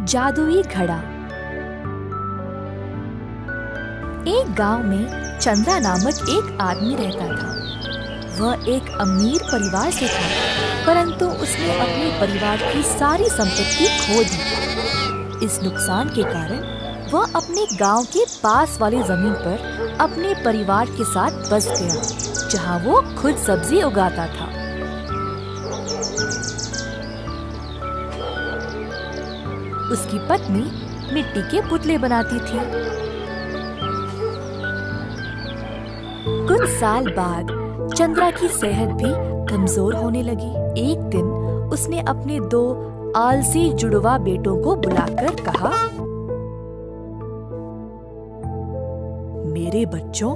जादुई घड़ा। एक गांव में चंद्रा नामक एक आदमी रहता था। वह एक अमीर परिवार से था, परंतु उसने अपने परिवार की सारी संपत्ति खो दी। इस नुकसान के कारण वह अपने गांव के पास वाली जमीन पर अपने परिवार के साथ बस गया, जहां वो खुद सब्जी उगाता था। उसकी पत्नी मिट्टी के पुतले बनाती थी। कुछ साल बाद चंद्रा की सेहत भी कमजोर होने लगी। एक दिन उसने अपने 2 आलसी जुड़वा बेटों को बुलाकर कहा, मेरे बच्चों,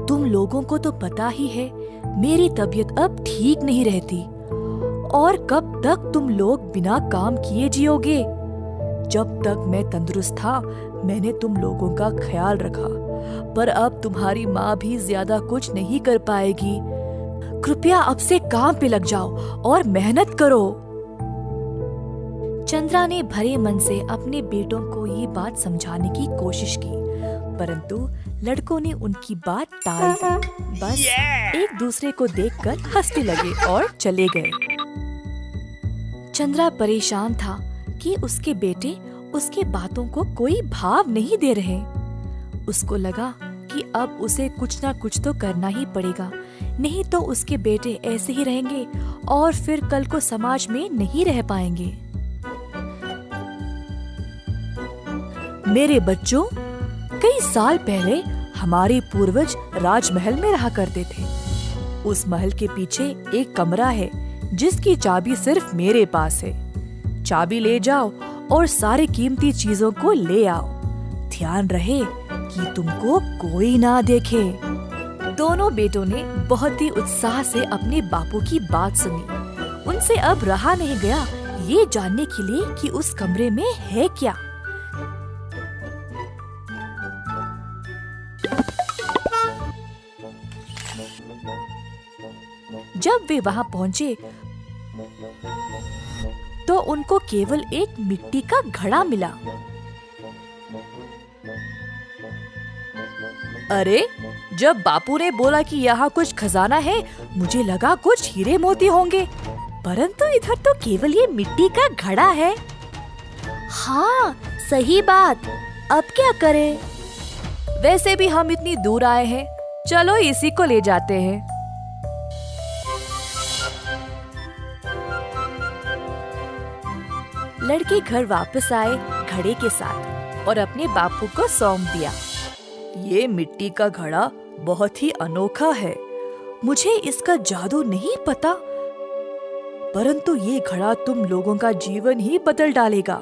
तुम लोगों को तो पता ही है मेरी तबीयत अब ठीक नहीं रहती, और कब तक तुम लोग बिना काम किए जियोगे। जब तक मैं तंदुरुस्त था मैंने तुम लोगों का ख्याल रखा, पर अब तुम्हारी माँ भी ज्यादा कुछ नहीं कर पाएगी। कृपया अब से काम पे लग जाओ और मेहनत करो। चंद्रा ने भरे मन से अपने बेटों को ये बात समझाने की कोशिश की, परंतु लड़कों ने उनकी बात टाल दी। बस एक दूसरे को देखकर हंसने लगे और चले गए। चंद्रा परेशान था कि उसके बेटे उसके बातों को कोई भाव नहीं दे रहे। उसको लगा कि अब उसे कुछ ना कुछ तो करना ही पड़ेगा, नहीं तो उसके बेटे ऐसे ही रहेंगे और फिर कल को समाज में नहीं रह पाएंगे। मेरे बच्चों, कई साल पहले हमारे पूर्वज राजमहल में रहा करते थे। उस महल के पीछे एक कमरा है जिसकी चाबी सिर्फ मेरे पास है। चाबी ले जाओ और सारी कीमती चीजों को ले आओ। ध्यान रहे कि तुमको कोई ना देखे। दोनों बेटों ने बहुत ही उत्साह से अपने बापू की बात सुनी। उनसे अब रहा नहीं गया ये जानने के लिए कि उस कमरे में है क्या। जब वे वहाँ पहुँचे तो उनको केवल एक मिट्टी का घड़ा मिला। अरे, जब बापू ने बोला कि यहाँ कुछ खजाना है, मुझे लगा कुछ हीरे मोती होंगे, परंतु इधर तो केवल ये मिट्टी का घड़ा है। हाँ, सही बात। अब क्या करें? वैसे भी हम इतनी दूर आए हैं, चलो इसी को ले जाते हैं। लड़के घर वापस आए घड़े के साथ और अपने बापू को सौंप दिया। ये मिट्टी का घड़ा बहुत ही अनोखा है। मुझे इसका जादू नहीं पता, परंतु ये घड़ा तुम लोगों का जीवन ही बदल डालेगा,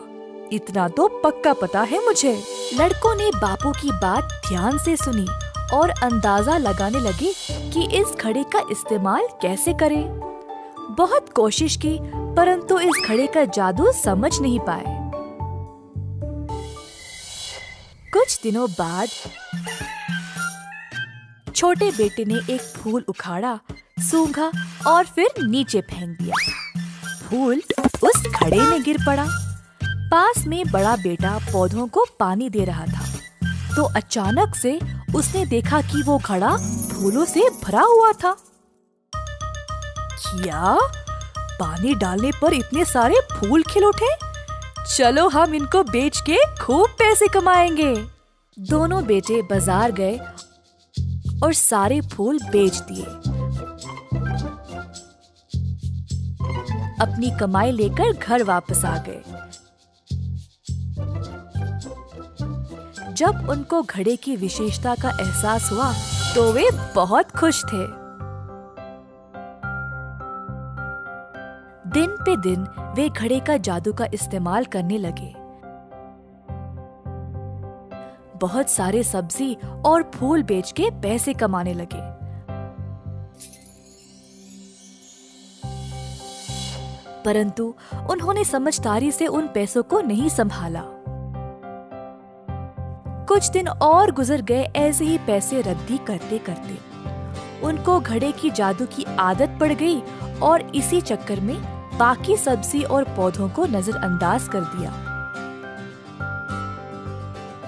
इतना तो पक्का पता है मुझे। लड़कों ने बापू की बात ध्यान से सुनी और अंदाजा लगाने लगे कि इस घड़े का इस्तेमाल कैसे करें। बहुत कोशिश की, परंतु इस घड़े का जादू समझ नहीं पाए। कुछ दिनों बाद छोटे बेटे ने एक फूल उखाड़ा, सूंघा और फिर नीचे फेंक दिया। फूल उस घड़े में गिर पड़ा। पास में बड़ा बेटा पौधों को पानी दे रहा था, तो अचानक से उसने देखा कि वो घड़ा फूलों से भरा हुआ था। क्या? पानी डालने पर इतने सारे फूल खिल उठे? चलो हम इनको बेच के खूब पैसे कमाएंगे। दोनों बेटे बाजार गए और सारे फूल बेच दिए। अपनी कमाई लेकर घर वापस आ गए। जब उनको घड़े की विशेषता का एहसास हुआ तो वे बहुत खुश थे। दिन पे दिन वे घड़े का जादू का इस्तेमाल करने लगे। बहुत सारे सब्जी और फूल बेच के पैसे कमाने लगे। परंतु उन्होंने समझदारी से उन पैसों को नहीं संभाला। कुछ दिन और गुजर गए ऐसे ही पैसे रद्दी करते करते। उनको घड़े की जादू की आदत पड़ गई और इसी चक्कर में बाकी सब्जी और पौधों को नजरअंदाज कर दिया।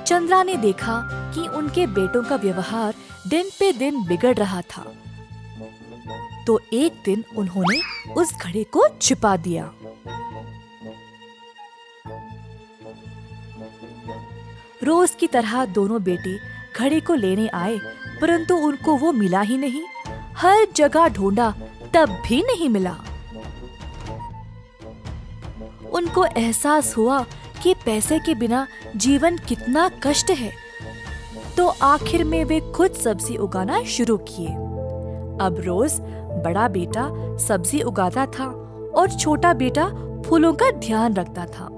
चंद्रा ने देखा कि उनके बेटों का व्यवहार दिन पे दिन बिगड़ रहा था। तो एक दिन उन्होंने उस घड़े को छिपा दिया। रोज की तरह दोनों बेटे घड़े को लेने आए, परंतु उनको वो मिला ही नहीं। हर जगह ढूंढा, तब भी नहीं मिला। उनको एहसास हुआ कि पैसे के बिना जीवन कितना कष्ट है। तो आखिर में वे खुद सब्जी उगाना शुरू किए। अब रोज बड़ा बेटा सब्जी उगाता था और छोटा बेटा फूलों का ध्यान रखता था।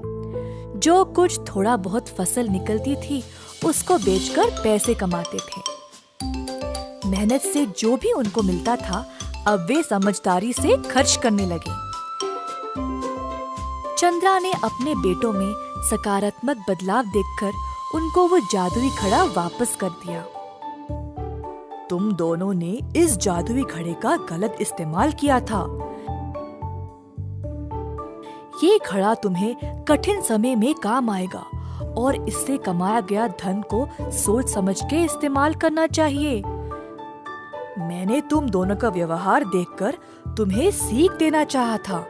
जो कुछ थोड़ा बहुत फसल निकलती थी उसको बेचकर पैसे कमाते थे। मेहनत से जो भी उनको मिलता था अब वे समझदारी से खर्च करने लगे। चंद्रा ने अपने बेटों में सकारात्मक बदलाव देखकर उनको वो जादुई घड़ा वापस कर दिया। तुम दोनों ने इस जादुई घड़े का गलत इस्तेमाल किया था। ये घड़ा तुम्हें कठिन समय में काम आएगा और इससे कमाया गया धन को सोच समझ के इस्तेमाल करना चाहिए। मैंने तुम दोनों का व्यवहार देखकर तुम्हें सीख देना चाहा था,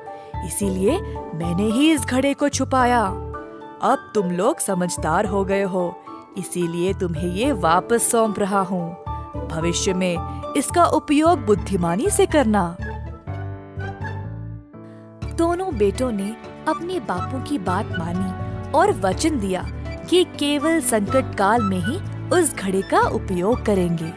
इसीलिए मैंने ही इस घड़े को छुपाया। अब तुम लोग समझदार हो गए हो, इसीलिए तुम्हें ये वापस सौंप रहा हूँ। भविष्य में इसका उपयोग बुद्धिमानी से करना। दोनों बेटों ने अपने बापू की बात मानी और वचन दिया कि केवल संकट काल में ही उस घड़े का उपयोग करेंगे।